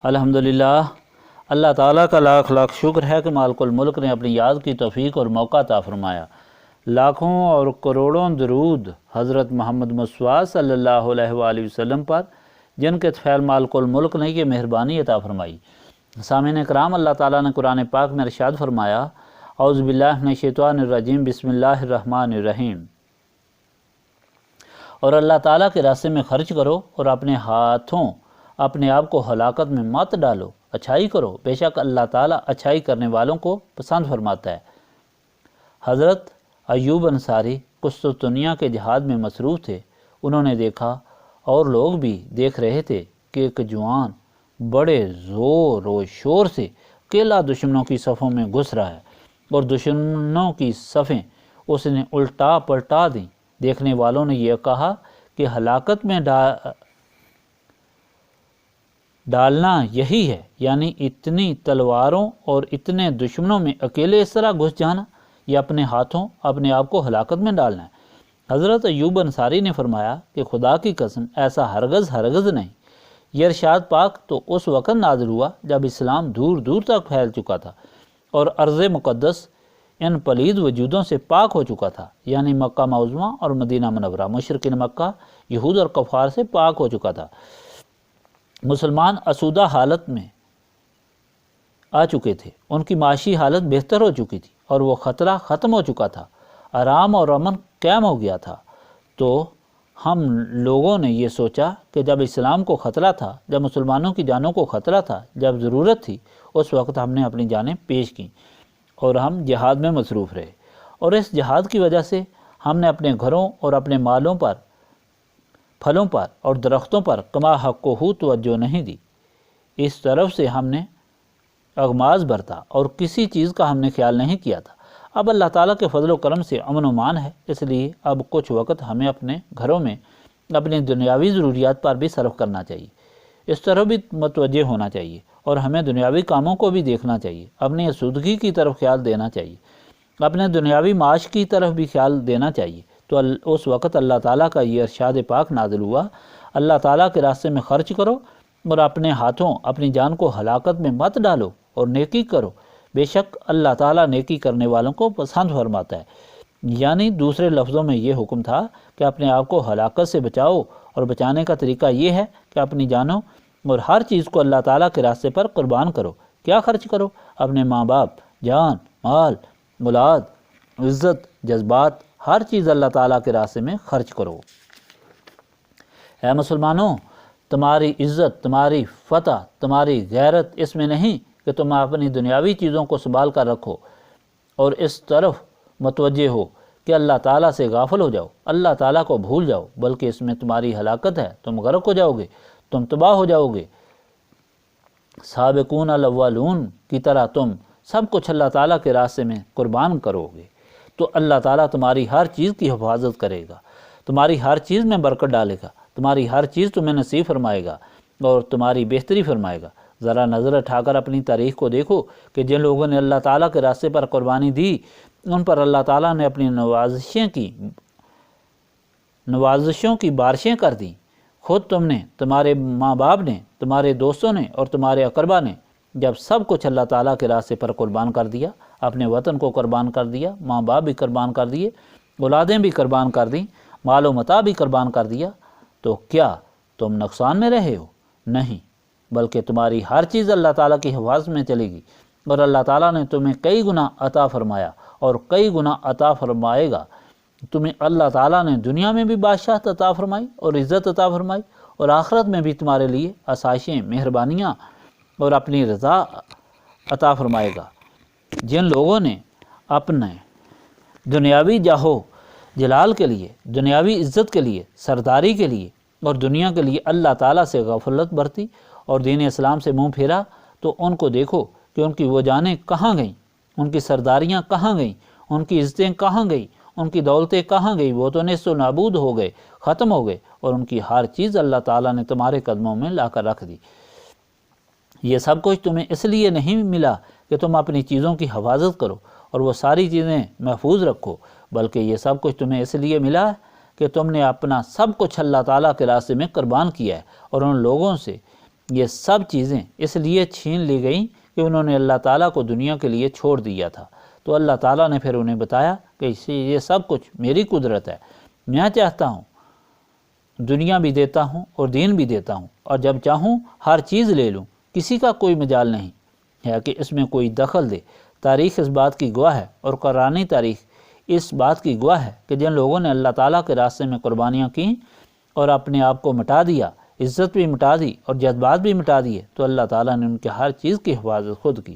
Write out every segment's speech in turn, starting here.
الحمدللہ، اللہ تعالیٰ کا لاکھ لاکھ شکر ہے کہ مالک الملک نے اپنی یاد کی توفیق اور موقع عطا فرمایا۔ لاکھوں اور کروڑوں درود حضرت محمد مصطفیٰ صلی اللہ علیہ وآلہ وسلم پر، جن کے طفیل مالک الملک نے یہ مہربانی عطا فرمائی۔ سامعین کرام، اللہ تعالیٰ نے قرآن پاک میں ارشاد فرمایا، اعوذ باللہ من الشیطان الرجیم، بسم اللہ الرحمن الرحیم۔ اور اللہ تعالیٰ کے راستے میں خرچ کرو اور اپنے ہاتھوں اپنے آپ کو ہلاکت میں مت ڈالو، اچھائی کرو، بے شک اللہ تعالیٰ اچھائی کرنے والوں کو پسند فرماتا ہے۔ حضرت ایوب انصاری قسطنطنیہ کے جہاد میں مصروف تھے۔ انہوں نے دیکھا اور لوگ بھی دیکھ رہے تھے کہ ایک جوان بڑے زور و شور سے اکیلا دشمنوں کی صفوں میں گھس رہا ہے اور دشمنوں کی صفیں اس نے الٹا پلٹا دیں۔ دیکھنے والوں نے یہ کہا کہ ہلاکت میں ڈالنا یہی ہے، یعنی اتنی تلواروں اور اتنے دشمنوں میں اکیلے اس طرح گھس جانا، یا اپنے ہاتھوں اپنے آپ کو ہلاکت میں ڈالنا ہے۔ حضرت ایوب انصاری نے فرمایا کہ خدا کی قسم ایسا ہرگز نہیں۔ یہ ارشاد پاک تو اس وقت نازل ہوا جب اسلام دور دور تک پھیل چکا تھا اور ارض مقدس ان پلید وجودوں سے پاک ہو چکا تھا، یعنی مکہ معظمہ اور مدینہ منورہ مشرکین مکہ، یہود اور کفار سے پاک ہو چکا تھا۔ مسلمان آسودہ حالت میں آ چکے تھے، ان کی معاشی حالت بہتر ہو چکی تھی اور وہ خطرہ ختم ہو چکا تھا، آرام اور امن قائم ہو گیا تھا۔ تو ہم لوگوں نے یہ سوچا کہ جب اسلام کو خطرہ تھا، جب مسلمانوں کی جانوں کو خطرہ تھا، جب ضرورت تھی، اس وقت ہم نے اپنی جانیں پیش کیں اور ہم جہاد میں مصروف رہے، اور اس جہاد کی وجہ سے ہم نے اپنے گھروں اور اپنے مالوں پر، پھلوں پر اور درختوں پر کما حق و توجہ نہیں دی۔ اس طرف سے ہم نے اغماض برتا اور کسی چیز کا ہم نے خیال نہیں کیا تھا۔ اب اللہ تعالیٰ کے فضل و کرم سے امن و امان ہے، اس لیے اب کچھ وقت ہمیں اپنے گھروں میں اپنی دنیاوی ضروریات پر بھی صرف کرنا چاہیے، اس طرح بھی متوجہ ہونا چاہیے، اور ہمیں دنیاوی کاموں کو بھی دیکھنا چاہیے، اپنی آسودگی کی طرف خیال دینا چاہیے، اپنے دنیاوی معاش کی طرف بھی خیال دینا چاہیے۔ تو اس وقت اللہ تعالیٰ کا یہ ارشاد پاک نازل ہوا، اللہ تعالیٰ کے راستے میں خرچ کرو اور اپنے ہاتھوں اپنی جان کو ہلاکت میں مت ڈالو اور نیکی کرو، بے شک اللہ تعالیٰ نیکی کرنے والوں کو پسند فرماتا ہے۔ یعنی دوسرے لفظوں میں یہ حکم تھا کہ اپنے آپ کو ہلاکت سے بچاؤ، اور بچانے کا طریقہ یہ ہے کہ اپنی جانوں اور ہر چیز کو اللہ تعالیٰ کے راستے پر قربان کرو۔ کیا خرچ کرو؟ اپنے ماں باپ، جان، مال، اولاد، عزت، جذبات، ہر چیز اللہ تعالیٰ کے راستے میں خرچ کرو۔ اے مسلمانوں، تمہاری عزت، تمہاری فتح، تمہاری غیرت اس میں نہیں کہ تم اپنی دنیاوی چیزوں کو سنبھال کر رکھو اور اس طرف متوجہ ہو کہ اللہ تعالیٰ سے غافل ہو جاؤ، اللہ تعالیٰ کو بھول جاؤ، بلکہ اس میں تمہاری ہلاکت ہے، تم غرق ہو جاؤ گے، تم تباہ ہو جاؤ گے۔ سابقون الاولون کی طرح تم سب کچھ اللہ تعالیٰ کے راستے میں قربان کرو گے تو اللہ تعالیٰ تمہاری ہر چیز کی حفاظت کرے گا، تمہاری ہر چیز میں برکت ڈالے گا، تمہاری ہر چیز تمہیں نصیب فرمائے گا اور تمہاری بہتری فرمائے گا۔ ذرا نظر اٹھا کر اپنی تاریخ کو دیکھو کہ جن لوگوں نے اللہ تعالیٰ کے راستے پر قربانی دی، ان پر اللہ تعالیٰ نے اپنی نوازشوں کی بارشیں کر دیں۔ خود تم نے، تمہارے ماں باپ نے، تمہارے دوستوں نے اور تمہارے اقربا نے جب سب کچھ اللہ تعالیٰ کے راستے پر قربان کر دیا، اپنے وطن کو قربان کر دیا، ماں باپ بھی قربان کر دیے، اولادیں بھی قربان کر دیں، مال و متاع بھی قربان کر دیا، تو کیا تم نقصان میں رہے ہو؟ نہیں، بلکہ تمہاری ہر چیز اللہ تعالیٰ کی حفاظت میں چلے گی، اور اللہ تعالیٰ نے تمہیں کئی گنا عطا فرمایا اور کئی گنا عطا فرمائے گا۔ تمہیں اللہ تعالیٰ نے دنیا میں بھی بادشاہت عطا فرمائی اور عزت عطا فرمائی، اور آخرت میں بھی تمہارے لیے آسائشیں، مہربانیاں اور اپنی رضا عطا فرمائے گا۔ جن لوگوں نے اپنے دنیاوی جاہو جلال کے لیے، دنیاوی عزت کے لیے، سرداری کے لیے اور دنیا کے لیے اللہ تعالیٰ سے غفلت برتی اور دین اسلام سے منہ پھیرا، تو ان کو دیکھو کہ ان کی وہ جانیں کہاں گئیں، ان کی سرداریاں کہاں گئیں، ان کی عزتیں کہاں گئیں، ان کی دولتیں کہاں گئی؟ وہ تو نیست و نابود ہو گئے، ختم ہو گئے، اور ان کی ہر چیز اللہ تعالیٰ نے تمہارے قدموں میں لا کر رکھ دی۔ یہ سب کچھ تمہیں اس لیے نہیں ملا کہ تم اپنی چیزوں کی حفاظت کرو اور وہ ساری چیزیں محفوظ رکھو، بلکہ یہ سب کچھ تمہیں اس لیے ملا کہ تم نے اپنا سب کچھ اللہ تعالیٰ کے راستے میں قربان کیا ہے، اور ان لوگوں سے یہ سب چیزیں اس لیے چھین لی گئیں کہ انہوں نے اللہ تعالیٰ کو دنیا کے لیے چھوڑ دیا تھا۔ تو اللہ تعالیٰ نے پھر انہیں بتایا کہ یہ سب کچھ میری قدرت ہے، میں چاہتا ہوں دنیا بھی دیتا ہوں اور دین بھی دیتا ہوں، اور جب چاہوں ہر چیز لے لوں، کسی کا کوئی مجال نہیں ہے کہ اس میں کوئی دخل دے۔ تاریخ اس بات کی گواہ ہے، اور قرآنی تاریخ اس بات کی گواہ ہے کہ جن لوگوں نے اللہ تعالیٰ کے راستے میں قربانیاں کیں اور اپنے آپ کو مٹا دیا، عزت بھی مٹا دی اور جذبات بھی مٹا دیے، تو اللہ تعالیٰ نے ان کے ہر چیز کی حفاظت خود کی۔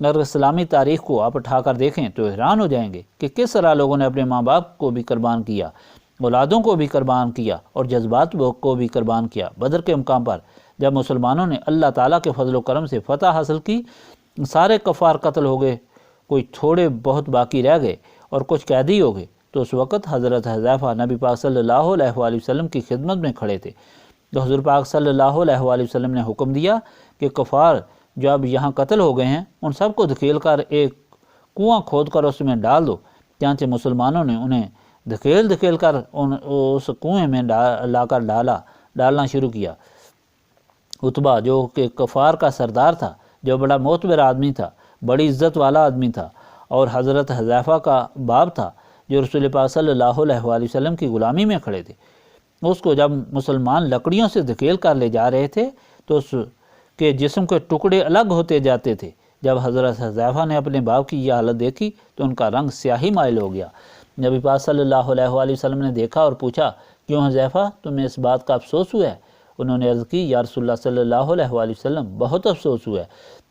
اگر اسلامی تاریخ کو آپ اٹھا کر دیکھیں تو حیران ہو جائیں گے کہ کس طرح لوگوں نے اپنے ماں باپ کو بھی قربان کیا، اولادوں کو بھی قربان کیا اور جذبات کو بھی قربان کیا۔ بدر کے مقام پر جب مسلمانوں نے اللہ تعالیٰ کے فضل و کرم سے فتح حاصل کی، سارے کفار قتل ہو گئے، کوئی تھوڑے بہت باقی رہ گئے اور کچھ قیدی ہو گئے، تو اس وقت حضرت حذیفہ نبی پاک صلی اللہ علیہ وآلہ وسلم کی خدمت میں کھڑے تھے۔ تو حضور پاک صلی اللہ علیہ وآلہ وسلم نے حکم دیا کہ کفار جو اب یہاں قتل ہو گئے ہیں ان سب کو دھکیل کر ایک کنواں کھود کر اس میں ڈال دو۔ چنانچہ مسلمانوں نے انہیں دھکیل کر اس کنویں میں لا کر ڈالنا شروع کیا۔ عتبہ جو کہ کفار کا سردار تھا، جو بڑا معتبر آدمی تھا، بڑی عزت والا آدمی تھا، اور حضرت حذیفہ کا باپ تھا جو رسول پاک صلی اللہ علیہ وآلہ وسلم کی غلامی میں کھڑے تھے، اس کو جب مسلمان لکڑیوں سے دھکیل کر لے جا رہے تھے تو اس کے جسم کے ٹکڑے الگ ہوتے جاتے تھے۔ جب حضرت حذیفہ نے اپنے باپ کی یہ حالت دیکھی تو ان کا رنگ سیاہی مائل ہو گیا۔ نبی پاک صلی اللہ علیہ وآلہ وسلم نے دیکھا اور پوچھا، کیوں حذیفہ، تمہیں اس بات کا افسوس ہوا ہے؟ انہوں نے عرض کی، یا رسول اللہ صلی اللہ علیہ وآلہ وسلم، بہت افسوس ہوا ہے،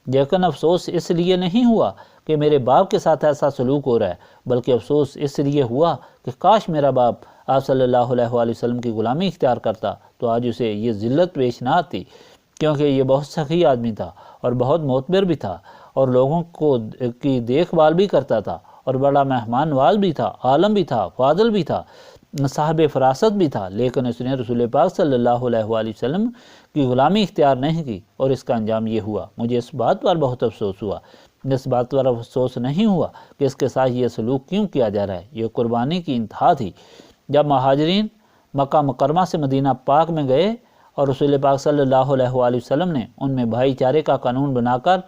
لیکن افسوس اس لیے نہیں ہوا کہ میرے باپ کے ساتھ ایسا سلوک ہو رہا ہے، بلکہ افسوس اس لیے ہوا کہ کاش میرا باپ آپ صلی اللہ علیہ وآلہ وسلم کی غلامی اختیار کرتا تو آج اسے یہ ذلت پیش نہ آتی، کیونکہ یہ بہت سخی آدمی تھا اور بہت معتبر بھی تھا اور لوگوں کی دیکھ بھال بھی کرتا تھا اور بڑا مہمان نواز بھی تھا، عالم بھی تھا، فاضل بھی تھا، صاحب فراست بھی تھا، لیکن اس نے رسول پاک صلی اللہ علیہ وآلہ وسلم کی غلامی اختیار نہیں کی اور اس کا انجام یہ ہوا۔ مجھے اس بات پر بہت افسوس ہوا، اس بات پر افسوس نہیں ہوا کہ اس کے ساتھ یہ سلوک کیوں کیا جا رہا ہے۔ یہ قربانی کی انتہا تھی۔ جب مہاجرین مکہ مکرمہ سے مدینہ پاک میں گئے اور رسول پاک صلی اللہ علیہ وآلہ وسلم نے ان میں بھائی چارے کا قانون بنا کر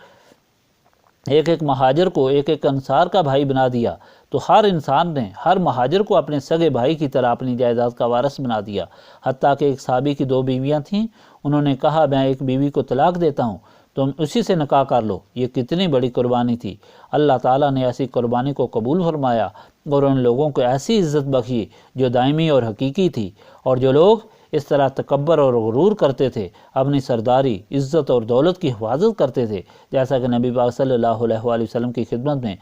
ایک ایک مہاجر کو ایک ایک انصار کا بھائی بنا دیا، تو ہر انسان نے ہر مہاجر کو اپنے سگے بھائی کی طرح اپنی جائیداد کا وارث بنا دیا۔ حتیٰ کہ ایک صحابی کی 2 بیویاں تھیں، انہوں نے کہا، میں ایک بیوی کو طلاق دیتا ہوں، تم اسی سے نکاح کر لو۔ یہ کتنی بڑی قربانی تھی۔ اللہ تعالیٰ نے ایسی قربانی کو قبول فرمایا اور ان لوگوں کو ایسی عزت بخشی جو دائمی اور حقیقی تھی، اور جو لوگ اس طرح تکبر اور غرور کرتے تھے، اپنی سرداری، عزت اور دولت کی حفاظت کرتے تھے، جیسا کہ نبی پاک صلی اللہ علیہ وآلہ وسلم کی خدمت میں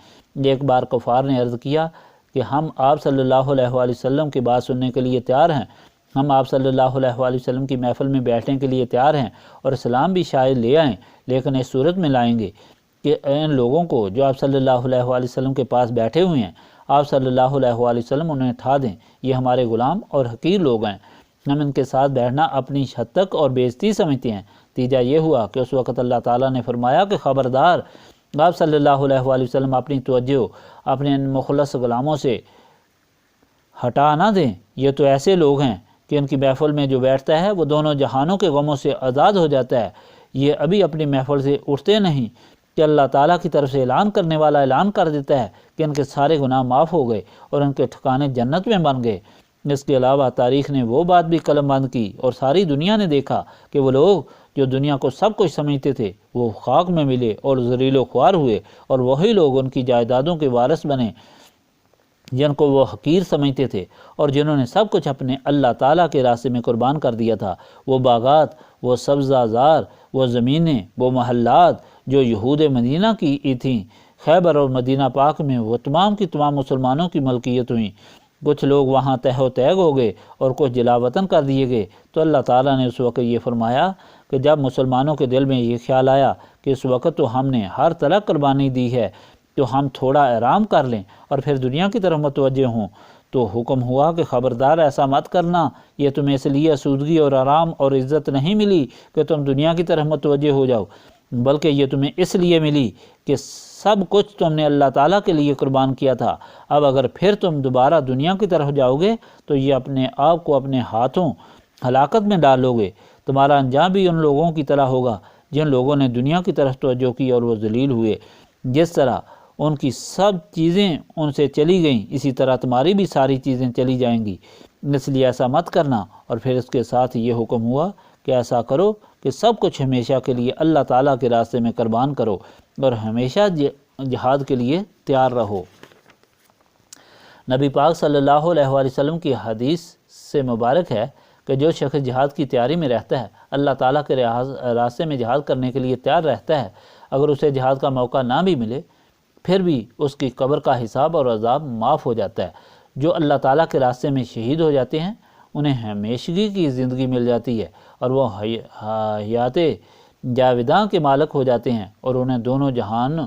ایک بار کفار نے عرض کیا کہ ہم آپ صلی اللہ علیہ وآلہ وسلم کی بات سننے کے لیے تیار ہیں، ہم آپ صلی اللہ علیہ وآلہ وسلم کی محفل میں بیٹھنے کے لیے تیار ہیں اور اسلام بھی شاید لے آئیں، لیکن اس صورت میں لائیں گے کہ ان لوگوں کو جو آپ صلی اللہ علیہ وآلہ وسلم کے پاس بیٹھے ہوئے ہیں، آپ صلی اللہ علیہ وآلہ وسلم انہیں اٹھا دیں، یہ ہمارے غلام اور حقیر لوگ ہیں، ہم ان کے ساتھ بیٹھنا اپنی حد تک اور بے عزتی سمجھتے ہیں۔ نتیجہ یہ ہوا کہ اس وقت اللہ تعالیٰ نے فرمایا کہ خبردار، آپ صلی اللہ علیہ وآلہ وسلم اپنی توجہ اپنے ان مخلص غلاموں سے ہٹا نہ دیں، یہ تو ایسے لوگ ہیں کہ ان کی محفل میں جو بیٹھتا ہے وہ دونوں جہانوں کے غموں سے آزاد ہو جاتا ہے۔ یہ ابھی اپنی محفل سے اٹھتے نہیں کہ اللہ تعالیٰ کی طرف سے اعلان کرنے والا اعلان کر دیتا ہے کہ ان کے سارے گناہ معاف ہو گئے اور ان کے ٹھکانے جنت میں بن گئے۔ اس کے علاوہ تاریخ نے وہ بات بھی قلم بند کی اور ساری دنیا نے دیکھا کہ وہ لوگ جو دنیا کو سب کچھ سمجھتے تھے وہ خاک میں ملے اور ذلیل و خوار ہوئے، اور وہی لوگ ان کی جائیدادوں کے وارث بنے جن کو وہ حقیر سمجھتے تھے اور جنہوں نے سب کچھ اپنے اللہ تعالیٰ کے راستے میں قربان کر دیا تھا۔ وہ باغات، وہ سبزہ زار، وہ زمینیں، وہ محلات جو یہود مدینہ کی تھیں، خیبر اور مدینہ پاک میں وہ تمام کی تمام مسلمانوں کی ملکیت ہوئیں۔ کچھ لوگ وہاں تہ و تیگ ہو گئے اور کچھ جلا وطن کر دیے گئے۔ تو اللہ تعالیٰ نے اس وقت یہ فرمایا کہ جب مسلمانوں کے دل میں یہ خیال آیا کہ اس وقت تو ہم نے ہر طرح قربانی دی ہے، تو ہم تھوڑا آرام کر لیں اور پھر دنیا کی طرف متوجہ ہوں، تو حکم ہوا کہ خبردار ایسا مت کرنا، یہ تمہیں اس لیے آسودگی اور آرام اور عزت نہیں ملی کہ تم دنیا کی طرف متوجہ ہو جاؤ، بلکہ یہ تمہیں اس لیے ملی کہ سب کچھ تم نے اللہ تعالیٰ کے لیے قربان کیا تھا۔ اب اگر پھر تم دوبارہ دنیا کی طرف جاؤ گے تو یہ اپنے آپ کو اپنے ہاتھوں ہلاکت میں ڈالو گے۔ تمہارا انجام بھی ان لوگوں کی طرح ہوگا جن لوگوں نے دنیا کی طرف توجہ کی اور وہ ذلیل ہوئے۔ جس طرح ان کی سب چیزیں ان سے چلی گئیں، اسی طرح تمہاری بھی ساری چیزیں چلی جائیں گی، اس لیے ایسا مت کرنا۔ اور پھر اس کے ساتھ یہ حکم ہوا کہ ایسا کرو کہ سب کچھ ہمیشہ کے لیے اللہ تعالیٰ کے راستے میں قربان کرو اور ہمیشہ جہاد کے لیے تیار رہو۔ نبی پاک صلی اللہ علیہ وآلہ وسلم کی حدیث سے مبارک ہے کہ جو شخص جہاد کی تیاری میں رہتا ہے، اللہ تعالیٰ کے راستے میں جہاد کرنے کے لیے تیار رہتا ہے، اگر اسے جہاد کا موقع نہ بھی ملے پھر بھی اس کی قبر کا حساب اور عذاب معاف ہو جاتا ہے۔ جو اللہ تعالیٰ کے راستے میں شہید ہو جاتے ہیں انہیں ہمیشگی کی زندگی مل جاتی ہے اور وہ حیات جاوداں کے مالک ہو جاتے ہیں، اور انہیں دونوں جہان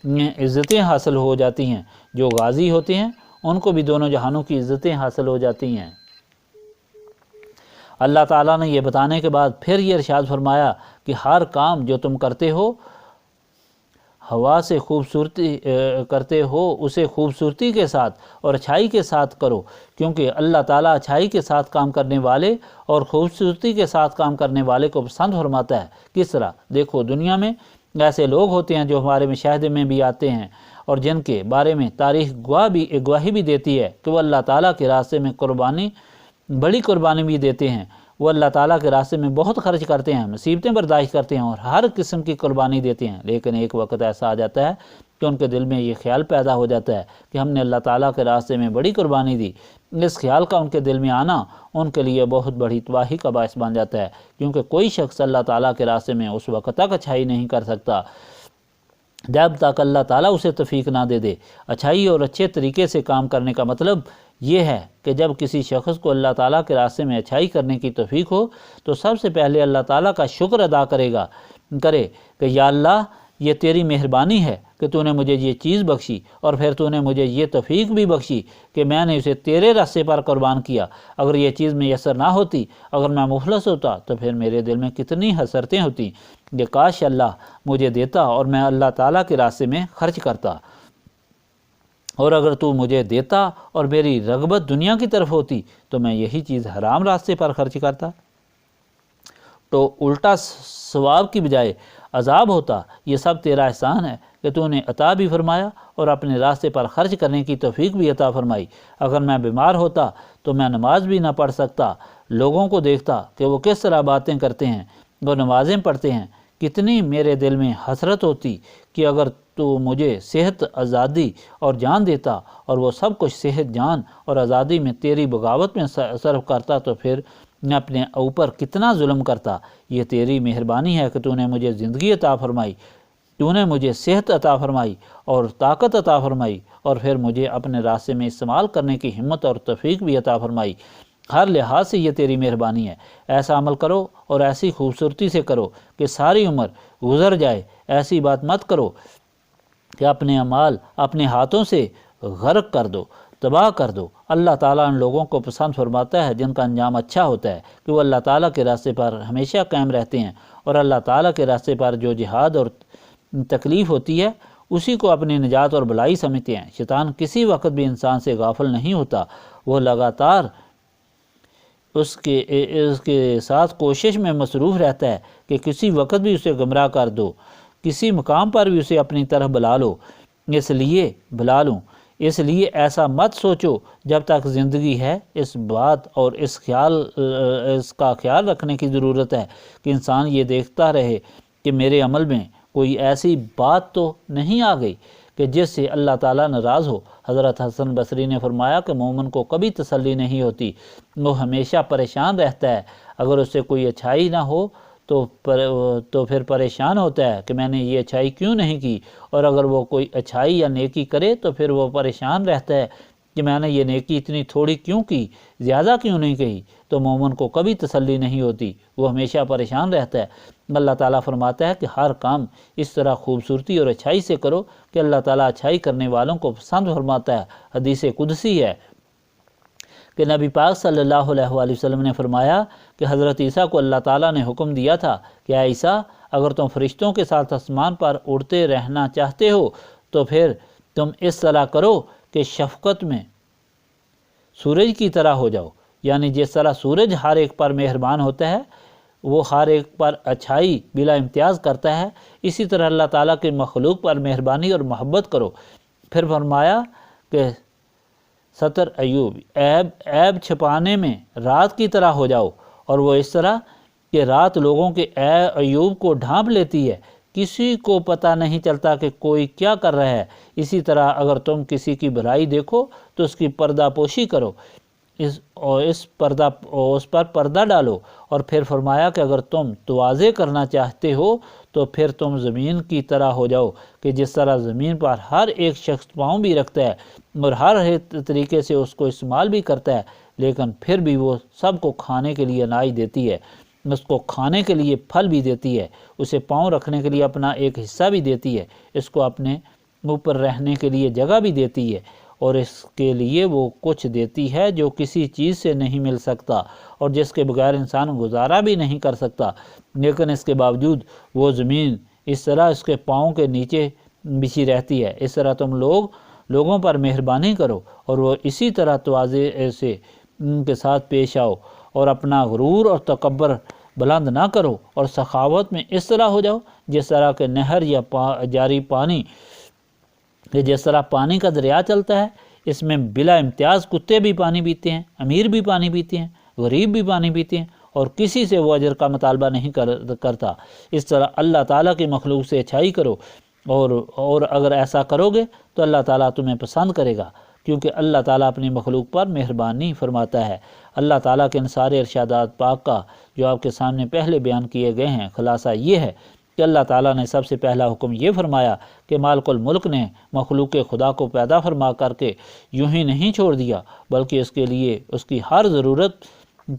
میں عزتیں حاصل ہو جاتی ہیں۔ جو غازی ہوتے ہیں ان کو بھی دونوں جہانوں کی عزتیں حاصل ہو جاتی ہیں۔ اللہ تعالیٰ نے یہ بتانے کے بعد پھر یہ ارشاد فرمایا کہ ہر کام جو تم کرتے ہو ہوا سے خوبصورتی کرتے ہو اسے خوبصورتی کے ساتھ اور اچھائی کے ساتھ کرو، کیونکہ اللہ تعالیٰ اچھائی کے ساتھ کام کرنے والے اور خوبصورتی کے ساتھ کام کرنے والے کو پسند فرماتا ہے۔ کس طرح؟ دیکھو، دنیا میں ایسے لوگ ہوتے ہیں جو ہمارے مشاہدے میں بھی آتے ہیں اور جن کے بارے میں تاریخ گواہی بھی دیتی ہے کہ وہ اللہ تعالیٰ کے راستے میں بڑی قربانی بھی دیتے ہیں، وہ اللہ تعالیٰ کے راستے میں بہت خرچ کرتے ہیں، مصیبتیں برداشت کرتے ہیں اور ہر قسم کی قربانی دیتے ہیں، لیکن ایک وقت ایسا آ جاتا ہے کہ ان کے دل میں یہ خیال پیدا ہو جاتا ہے کہ ہم نے اللہ تعالیٰ کے راستے میں بڑی قربانی دی۔ اس خیال کا ان کے دل میں آنا ان کے لیے بہت بڑی تباہی کا باعث بن جاتا ہے، کیونکہ کوئی شخص اللہ تعالیٰ کے راستے میں اس وقت تک اچھائی نہیں کر سکتا جب تک اللہ تعالیٰ اسے توفیق نہ دے دے۔ اچھائی اور اچھے طریقے سے کام کرنے کا مطلب یہ ہے کہ جب کسی شخص کو اللہ تعالیٰ کے راستے میں اچھائی کرنے کی توفیق ہو تو سب سے پہلے اللہ تعالیٰ کا شکر ادا کرے کہ یا اللہ، یہ تیری مہربانی ہے کہ تو نے مجھے یہ چیز بخشی، اور پھر تو نے مجھے یہ توفیق بھی بخشی کہ میں نے اسے تیرے راستے پر قربان کیا۔ اگر یہ چیز میسر نہ ہوتی، اگر میں مفلس ہوتا، تو پھر میرے دل میں کتنی حسرتیں ہوتی کہ کاش اللہ مجھے دیتا اور میں اللہ تعالیٰ کے راستے میں خرچ کرتا، اور اگر تو مجھے دیتا اور میری رغبت دنیا کی طرف ہوتی تو میں یہی چیز حرام راستے پر خرچ کرتا، تو الٹا ثواب کی بجائے عذاب ہوتا۔ یہ سب تیرا احسان ہے کہ تو نے عطا بھی فرمایا اور اپنے راستے پر خرچ کرنے کی توفیق بھی عطا فرمائی۔ اگر میں بیمار ہوتا تو میں نماز بھی نہ پڑھ سکتا، لوگوں کو دیکھتا کہ وہ کس طرح باتیں کرتے ہیں، وہ نمازیں پڑھتے ہیں، کتنی میرے دل میں حسرت ہوتی کہ اگر تو مجھے صحت، آزادی اور جان دیتا اور وہ سب کچھ صحت، جان اور آزادی میں تیری بغاوت میں صرف کرتا تو پھر میں اپنے اوپر کتنا ظلم کرتا۔ یہ تیری مہربانی ہے کہ تو نے مجھے زندگی عطا فرمائی، تو نے مجھے صحت عطا فرمائی اور طاقت عطا فرمائی، اور پھر مجھے اپنے راستے میں استعمال کرنے کی ہمت اور توفیق بھی عطا فرمائی۔ ہر لحاظ سے یہ تیری مہربانی ہے۔ ایسا عمل کرو اور ایسی خوبصورتی سے کرو کہ ساری عمر گزر جائے۔ ایسی بات مت کرو کہ اپنے اعمال اپنے ہاتھوں سے غرق کر دو، تباہ کر دو۔ اللہ تعالیٰ ان لوگوں کو پسند فرماتا ہے جن کا انجام اچھا ہوتا ہے، کہ وہ اللہ تعالیٰ کے راستے پر ہمیشہ قائم رہتے ہیں، اور اللہ تعالیٰ کے راستے پر جو جہاد اور تکلیف ہوتی ہے اسی کو اپنی نجات اور بھلائی سمجھتے ہیں۔ شیطان کسی وقت بھی انسان سے غافل نہیں ہوتا، وہ لگاتار اس کے ساتھ کوشش میں مصروف رہتا ہے کہ کسی وقت بھی اسے گمراہ کر دو، کسی مقام پر بھی اسے اپنی طرف بلا لوں۔ اس لیے ایسا مت سوچو جب تک زندگی ہے۔ اس بات اور اس کا خیال رکھنے کی ضرورت ہے کہ انسان یہ دیکھتا رہے کہ میرے عمل میں کوئی ایسی بات تو نہیں آ گئی کہ جس سے اللہ تعالیٰ ناراض ہو۔ حضرت حسن بصری نے فرمایا کہ مومن کو کبھی تسلی نہیں ہوتی، وہ ہمیشہ پریشان رہتا ہے۔ اگر اس سے کوئی اچھائی نہ ہو تو پھر پریشان ہوتا ہے کہ میں نے یہ اچھائی کیوں نہیں کی، اور اگر وہ کوئی اچھائی یا نیکی کرے تو پھر وہ پریشان رہتا ہے کہ میں نے یہ نیکی اتنی تھوڑی کیوں کی، زیادہ کیوں نہیں کہی۔ تو مومن کو کبھی تسلی نہیں ہوتی، وہ ہمیشہ پریشان رہتا ہے۔ اللہ تعالیٰ فرماتا ہے کہ ہر کام اس طرح خوبصورتی اور اچھائی سے کرو کہ اللہ تعالیٰ اچھائی کرنے والوں کو پسند فرماتا ہے۔ حدیث قدسی ہے کہ نبی پاک صلی اللہ علیہ وآلہ وسلم نے فرمایا کہ حضرت عیسیٰ کو اللہ تعالیٰ نے حکم دیا تھا کہ اے عیسیٰ، اگر تم فرشتوں کے ساتھ آسمان پر اڑتے رہنا چاہتے ہو تو پھر تم اس طرح کرو کہ شفقت میں سورج کی طرح ہو جاؤ، یعنی جس طرح سورج ہر ایک پر مہربان ہوتا ہے وہ ہر ایک پر اچھائی بلا امتیاز کرتا ہے، اسی طرح اللہ تعالیٰ کے مخلوق پر مہربانی اور محبت کرو۔ پھر فرمایا کہ ستر ایوب، عیب چھپانے میں رات کی طرح ہو جاؤ، اور وہ اس طرح کہ رات لوگوں کے عیوب کو ڈھانپ لیتی ہے، کسی کو پتہ نہیں چلتا کہ کوئی کیا کر رہا ہے۔ اسی طرح اگر تم کسی کی برائی دیکھو تو اس کی پردہ پوشی کرو، اس پر پردہ ڈالو۔ اور پھر فرمایا کہ اگر تم تواضع کرنا چاہتے ہو تو پھر تم زمین کی طرح ہو جاؤ، کہ جس طرح زمین پر ہر ایک شخص پاؤں بھی رکھتا ہے اور ہر ایک طریقے سے اس کو استعمال بھی کرتا ہے، لیکن پھر بھی وہ سب کو کھانے کے لیے اناج دیتی ہے، اس کو کھانے کے لیے پھل بھی دیتی ہے، اسے پاؤں رکھنے کے لیے اپنا ایک حصہ بھی دیتی ہے، اس کو اپنے اوپر رہنے کے لیے جگہ بھی دیتی ہے، اور اس کے لیے وہ کچھ دیتی ہے جو کسی چیز سے نہیں مل سکتا اور جس کے بغیر انسان گزارا بھی نہیں کر سکتا، لیکن اس کے باوجود وہ زمین اس طرح اس کے پاؤں کے نیچے بچھی رہتی ہے۔ اس طرح تم لوگوں پر مہربانی کرو اور وہ اسی طرح تواضع سے ان کے ساتھ پیش آؤ، اور اپنا غرور اور تکبر بلند نہ کرو، اور سخاوت میں اس طرح ہو جاؤ جس طرح کہ نہر یا جاری پانی، کہ جس طرح پانی کا دریا چلتا ہے، اس میں بلا امتیاز کتے بھی پانی پیتے ہیں، امیر بھی پانی پیتے ہیں، غریب بھی پانی پیتے ہیں، اور کسی سے وہ اجر کا مطالبہ نہیں کرتا۔ اس طرح اللہ تعالیٰ کی مخلوق سے اچھائی کرو، اور اگر ایسا کرو گے تو اللہ تعالیٰ تمہیں پسند کرے گا، کیونکہ اللہ تعالیٰ اپنی مخلوق پر مہربانی فرماتا ہے۔ اللہ تعالیٰ کے ان سارے ارشادات پاک کا جو آپ کے سامنے پہلے بیان کیے گئے ہیں، خلاصہ یہ ہے کہ اللہ تعالیٰ نے سب سے پہلا حکم یہ فرمایا کہ مالک الملک نے مخلوق خدا کو پیدا فرما کر کے یوں ہی نہیں چھوڑ دیا، بلکہ اس کے لیے اس کی ہر ضرورت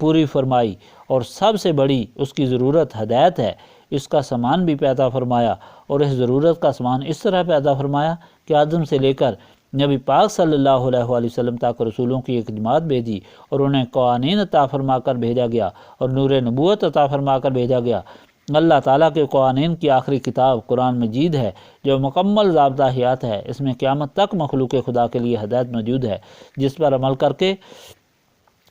پوری فرمائی، اور سب سے بڑی اس کی ضرورت ہدایت ہے۔ اس کا سامان بھی پیدا فرمایا، اور اس ضرورت کا سامان اس طرح پیدا فرمایا کہ آدم سے لے کر نبی پاک صلی اللہ علیہ وآلہ وسلم تک رسولوں کی ایک جماعت بھیجی، اور انہیں قوانین عطا فرما کر بھیجا گیا اور نور نبوت عطا فرما کر بھیجا گیا۔ اللہ تعالیٰ کے قوانین کی آخری کتاب قرآن مجید ہے، جو مکمل ضابطہ حیات ہے۔ اس میں قیامت تک مخلوق خدا کے لیے ہدایت موجود ہے، جس پر عمل کر کے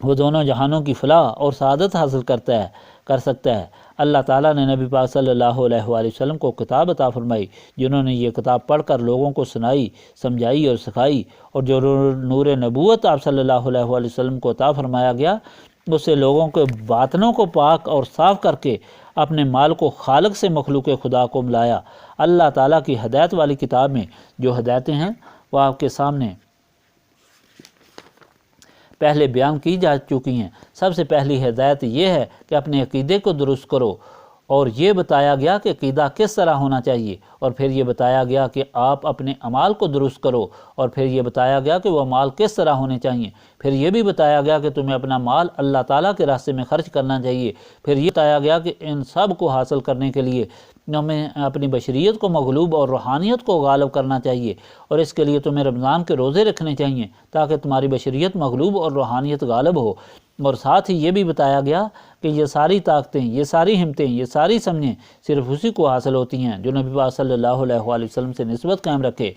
وہ دونوں جہانوں کی فلاح اور سعادت حاصل کر سکتا ہے۔ اللہ تعالیٰ نے نبی پاک صلی اللہ علیہ وآلہ وسلم کو کتاب عطا فرمائی، جنہوں نے یہ کتاب پڑھ کر لوگوں کو سنائی، سمجھائی اور سکھائی، اور جو نور نبوت آپ صلی اللہ علیہ وآلہ وسلم کو عطا فرمایا گیا، اس سے لوگوں کے باطنوں کو پاک اور صاف کر کے اپنے مال کو خالق سے مخلوق خدا کو ملایا۔ اللہ تعالیٰ کی ہدایت والی کتاب میں جو ہدایتیں ہیں وہ آپ کے سامنے پہلے بیان کی جا چکی ہیں۔ سب سے پہلی ہدایت یہ ہے کہ اپنے عقیدے کو درست کرو، اور یہ بتایا گیا کہ عقیدہ کس طرح ہونا چاہیے، اور پھر یہ بتایا گیا کہ آپ اپنے اعمال کو درست کرو، اور پھر یہ بتایا گیا کہ وہ اعمال کس طرح ہونے چاہیے، پھر یہ بھی بتایا گیا کہ تمہیں اپنا مال اللہ تعالیٰ کے راستے میں خرچ کرنا چاہیے، پھر یہ بتایا گیا کہ ان سب کو حاصل کرنے کے لیے ہمیں اپنی بشریت کو مغلوب اور روحانیت کو غالب کرنا چاہیے، اور اس کے لیے تمہیں رمضان کے روزے رکھنے چاہیے تاکہ تمہاری بشریت مغلوب اور روحانیت غالب ہو۔ اور ساتھ ہی یہ بھی بتایا گیا کہ یہ ساری طاقتیں، یہ ساری ہمتیں، یہ ساری سمجھیں صرف اسی کو حاصل ہوتی ہیں جو نبی پاک صلی اللہ علیہ وآلہ وسلم سے نسبت قائم رکھے۔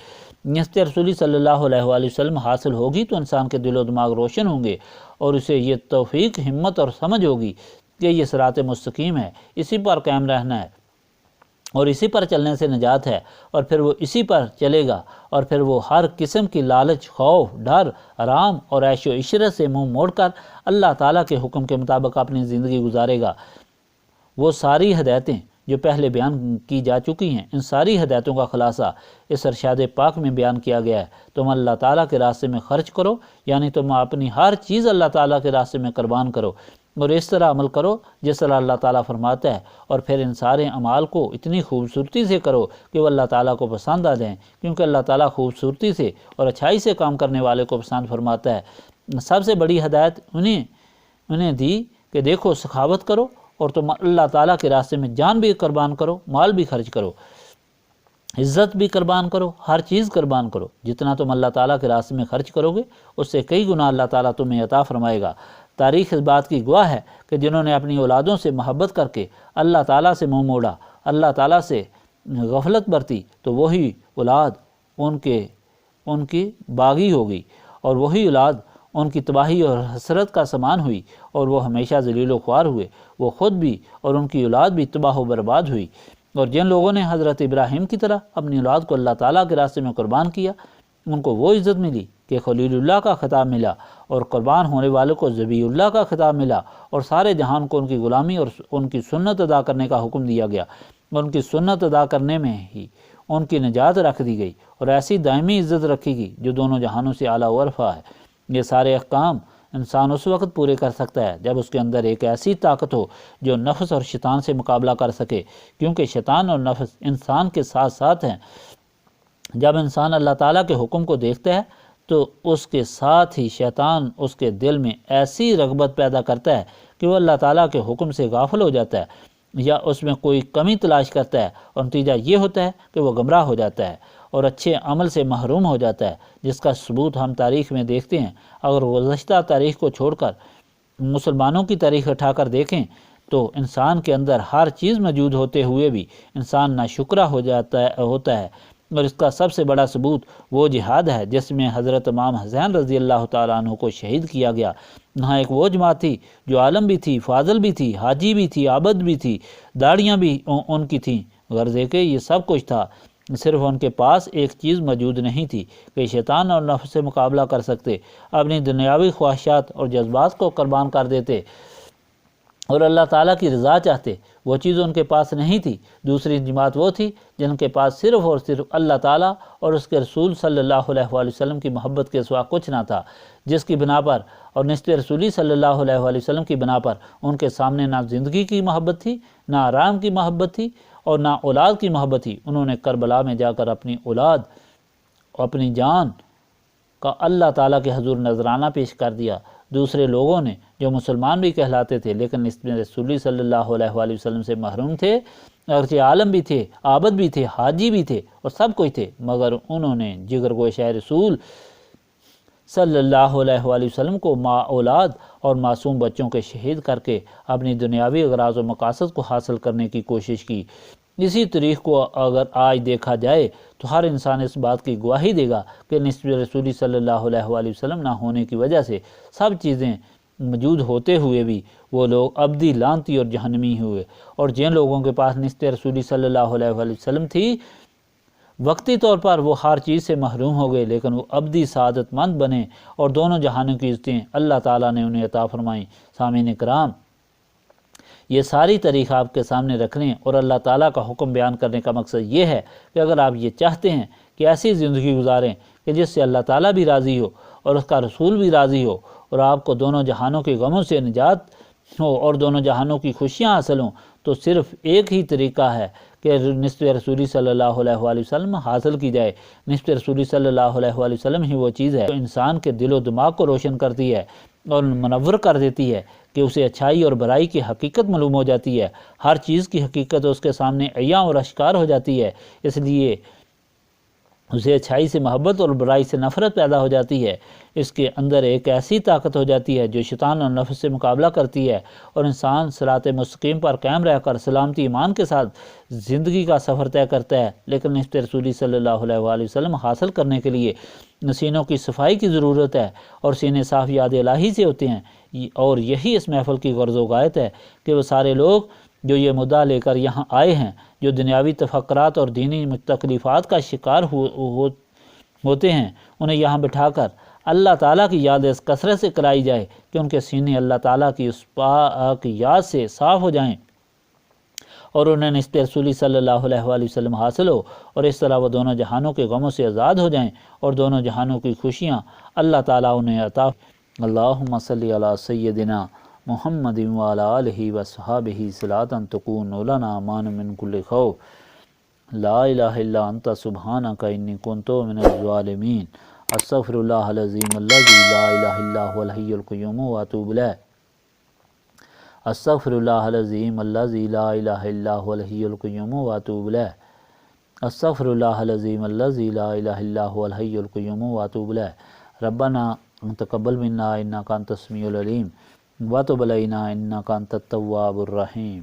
نسبت رسولی صلی اللہ علیہ وآلہ وسلم حاصل ہوگی تو انسان کے دل و دماغ روشن ہوں گے، اور اسے یہ توفیق، ہمت اور سمجھ ہوگی کہ یہ صراط مستقیم ہے، اسی پر قائم رہنا ہے، اور اسی پر چلنے سے نجات ہے، اور پھر وہ اسی پر چلے گا، اور پھر وہ ہر قسم کی لالچ، خوف، ڈر، آرام اور عیش و عشرت سے منہ موڑ کر اللہ تعالیٰ کے حکم کے مطابق اپنی زندگی گزارے گا۔ وہ ساری ہدایتیں جو پہلے بیان کی جا چکی ہیں، ان ساری ہدایتوں کا خلاصہ اس ارشاد پاک میں بیان کیا گیا ہے۔ تم اللہ تعالیٰ کے راستے میں خرچ کرو، یعنی تم اپنی ہر چیز اللہ تعالیٰ کے راستے میں قربان کرو، اور اس طرح عمل کرو جس طرح اللہ تعالیٰ فرماتا ہے، اور پھر ان سارے اعمال کو اتنی خوبصورتی سے کرو کہ وہ اللہ تعالیٰ کو پسند آ جائیں، کیونکہ اللہ تعالیٰ خوبصورتی سے اور اچھائی سے کام کرنے والے کو پسند فرماتا ہے۔ سب سے بڑی ہدایت انہیں دی کہ دیکھو، سخاوت کرو، اور تم اللہ تعالیٰ کے راستے میں جان بھی قربان کرو، مال بھی خرچ کرو، عزت بھی قربان کرو، ہر چیز قربان کرو۔ جتنا تم اللہ تعالیٰ کے راستے میں خرچ کرو گے، اس سے کئی گنا اللہ تعالیٰ تمہیں عطا فرمائے گا۔ تاریخ اس بات کی گواہ ہے کہ جنہوں نے اپنی اولادوں سے محبت کر کے اللہ تعالیٰ سے منہ موڑا، اللہ تعالیٰ سے غفلت برتی، تو وہی اولاد ان کی باغی ہوگی، اور وہی اولاد ان کی تباہی اور حسرت کا سامان ہوئی اور وہ ہمیشہ ذلیل و خوار ہوئے، وہ خود بھی اور ان کی اولاد بھی تباہ و برباد ہوئی۔ اور جن لوگوں نے حضرت ابراہیم کی طرح اپنی اولاد کو اللہ تعالیٰ کے راستے میں قربان کیا، ان کو وہ عزت ملی کہ خلیل اللہ کا خطاب ملا، اور قربان ہونے والوں کو ذبیح اللہ کا خطاب ملا، اور سارے جہان کو ان کی غلامی اور ان کی سنت ادا کرنے کا حکم دیا گیا، اور ان کی سنت ادا کرنے میں ہی ان کی نجات رکھ دی گئی، اور ایسی دائمی عزت رکھی گئی جو دونوں جہانوں سے اعلیٰ و ارفع ہے۔ یہ سارے احکام انسان اس وقت پورے کر سکتا ہے جب اس کے اندر ایک ایسی طاقت ہو جو نفس اور شیطان سے مقابلہ کر سکے، کیونکہ شیطان اور نفس انسان کے ساتھ ساتھ ہیں۔ جب انسان اللہ تعالیٰ کے حکم کو دیکھتا ہے تو اس کے ساتھ ہی شیطان اس کے دل میں ایسی رغبت پیدا کرتا ہے کہ وہ اللہ تعالیٰ کے حکم سے غافل ہو جاتا ہے یا اس میں کوئی کمی تلاش کرتا ہے، اور نتیجہ یہ ہوتا ہے کہ وہ گمراہ ہو جاتا ہے اور اچھے عمل سے محروم ہو جاتا ہے، جس کا ثبوت ہم تاریخ میں دیکھتے ہیں۔ اگر گزشتہ تاریخ کو چھوڑ کر مسلمانوں کی تاریخ اٹھا کر دیکھیں تو انسان کے اندر ہر چیز موجود ہوتے ہوئے بھی انسان ناشکرہ ہوتا ہے، اور اس کا سب سے بڑا ثبوت وہ جہاد ہے جس میں حضرت امام حسین رضی اللہ تعالیٰ عنہ کو شہید کیا گیا۔ وہاں ایک وہ جماعت تھی جو عالم بھی تھی، فاضل بھی تھی، حاجی بھی تھی، عابد بھی تھی، داڑیاں بھی ان کی تھیں، غرض ہے کہ یہ سب کچھ تھا، صرف ان کے پاس ایک چیز موجود نہیں تھی کہ شیطان اور نفس سے مقابلہ کر سکتے، اپنی دنیاوی خواہشات اور جذبات کو قربان کر دیتے اور اللہ تعالیٰ کی رضا چاہتے۔ وہ چیز ان کے پاس نہیں تھی۔ دوسری جماعت وہ تھی جن کے پاس صرف اور صرف اللہ تعالیٰ اور اس کے رسول صلی اللہ علیہ وآلہ وسلم کی محبت کے سوا کچھ نہ تھا، جس کی بنا پر اور نسبت رسولی صلی اللہ علیہ وآلہ وسلم کی بنا پر ان کے سامنے نہ زندگی کی محبت تھی، نہ آرام کی محبت تھی، اور نہ اولاد کی محبت تھی۔ انہوں نے کربلا میں جا کر اپنی اولاد، اپنی جان کا اللہ تعالیٰ کے حضور نذرانہ پیش کر دیا۔ دوسرے لوگوں نے جو مسلمان بھی کہلاتے تھے لیکن نسبت رسولی صلی اللہ علیہ وآلہ وسلم سے محروم تھے، اگرچہ عالم بھی تھے، عابد بھی تھے، حاجی بھی تھے اور سب کچھ تھے، مگر انہوں نے جگر گوشہ رسول صلی اللہ علیہ وآلہ وسلم کو ماں اولاد اور معصوم بچوں کے شہید کر کے اپنی دنیاوی اغراض و مقاصد کو حاصل کرنے کی کوشش کی۔ اسی طریق کو اگر آج دیکھا جائے تو ہر انسان اس بات کی گواہی دے گا کہ نسبت رسولی صلی اللہ علیہ وآلہ وسلم نہ ہونے کی وجہ سے سب چیزیں موجود ہوتے ہوئے بھی وہ لوگ ابدی لعنتی اور جہنمی ہوئے، اور جن لوگوں کے پاس نسبت رسولی صلی اللہ علیہ وآلہ وسلم تھی وقتی طور پر وہ ہر چیز سے محروم ہو گئے، لیکن وہ ابدی سعادت مند بنے اور دونوں جہانوں کی عزتیں اللہ تعالیٰ نے انہیں عطا فرمائیں۔ سامعین کرام، یہ ساری تاریخ آپ کے سامنے رکھنے اور اللہ تعالیٰ کا حکم بیان کرنے کا مقصد یہ ہے کہ اگر آپ یہ چاہتے ہیں کہ ایسی زندگی گزاریں کہ جس سے اللہ تعالیٰ بھی راضی ہو اور اس کا رسول بھی راضی ہو، اور آپ کو دونوں جہانوں کے غموں سے نجات ہو اور دونوں جہانوں کی خوشیاں حاصل ہوں، تو صرف ایک ہی طریقہ ہے کہ نسبت رسولی صلی اللہ علیہ وآلہ وسلم حاصل کی جائے۔ نسبت رسولی صلی اللہ علیہ وآلہ وسلم ہی وہ چیز ہے جو انسان کے دل و دماغ کو روشن کرتی ہے اور منور کر دیتی ہے کہ اسے اچھائی اور برائی کی حقیقت معلوم ہو جاتی ہے، ہر چیز کی حقیقت اس کے سامنے عیاں اور اشکار ہو جاتی ہے، اس لیے اسے اچھائی سے محبت اور برائی سے نفرت پیدا ہو جاتی ہے۔ اس کے اندر ایک ایسی طاقت ہو جاتی ہے جو شیطان اور نفس سے مقابلہ کرتی ہے، اور انسان صراط مستقیم پر قائم رہ کر سلامتی ایمان کے ساتھ زندگی کا سفر طے کرتا ہے۔ لیکن نسبت رسولی صلی اللہ علیہ وآلہ وسلم حاصل کرنے کے لیے سینوں کی صفائی کی ضرورت ہے، اور سینے صاف یاد الہی سے ہوتے ہیں، اور یہی اس محفل کی غرض و غایت ہے کہ وہ سارے لوگ جو یہ مدعا لے کر یہاں آئے ہیں، جو دنیاوی تفکرات اور دینی تکلیفات کا شکار ہوتے ہیں، انہیں یہاں بٹھا کر اللہ تعالیٰ کی یاد اس کثرت سے کرائی جائے کہ ان کے سینے اللہ تعالیٰ کی اس پاک یاد سے صاف ہو جائیں اور انہیں نسبت رسولی صلی اللہ علیہ وآلہ وسلم حاصل ہو، اور اس طرح وہ دونوں جہانوں کے غموں سے آزاد ہو جائیں اور دونوں جہانوں کی خوشیاں اللہ تعالیٰ انہیں عطا۔ اللہم صلی علی سیدنا محمد وعلی آلہ وصحابہ صلاۃ تکون لنا امان من کل خوف، لا الہ الا انت سبحانک انی کنت من الظالمین، استغفر اللہ العظیم الذی لا الہ الا هو الحی القیوم واتوب الیہ، استغفر اللہ العظیم الذی لا الہ الا هو الحی القیوم واتوب الیہ، استغفر اللہ العظیم الذی لا الہ الا هو الحی القیوم واتوب الیہ، ربنا تقبل منا انک انت السمیع العلیم وتب علینا انک انت التواب الرحیم۔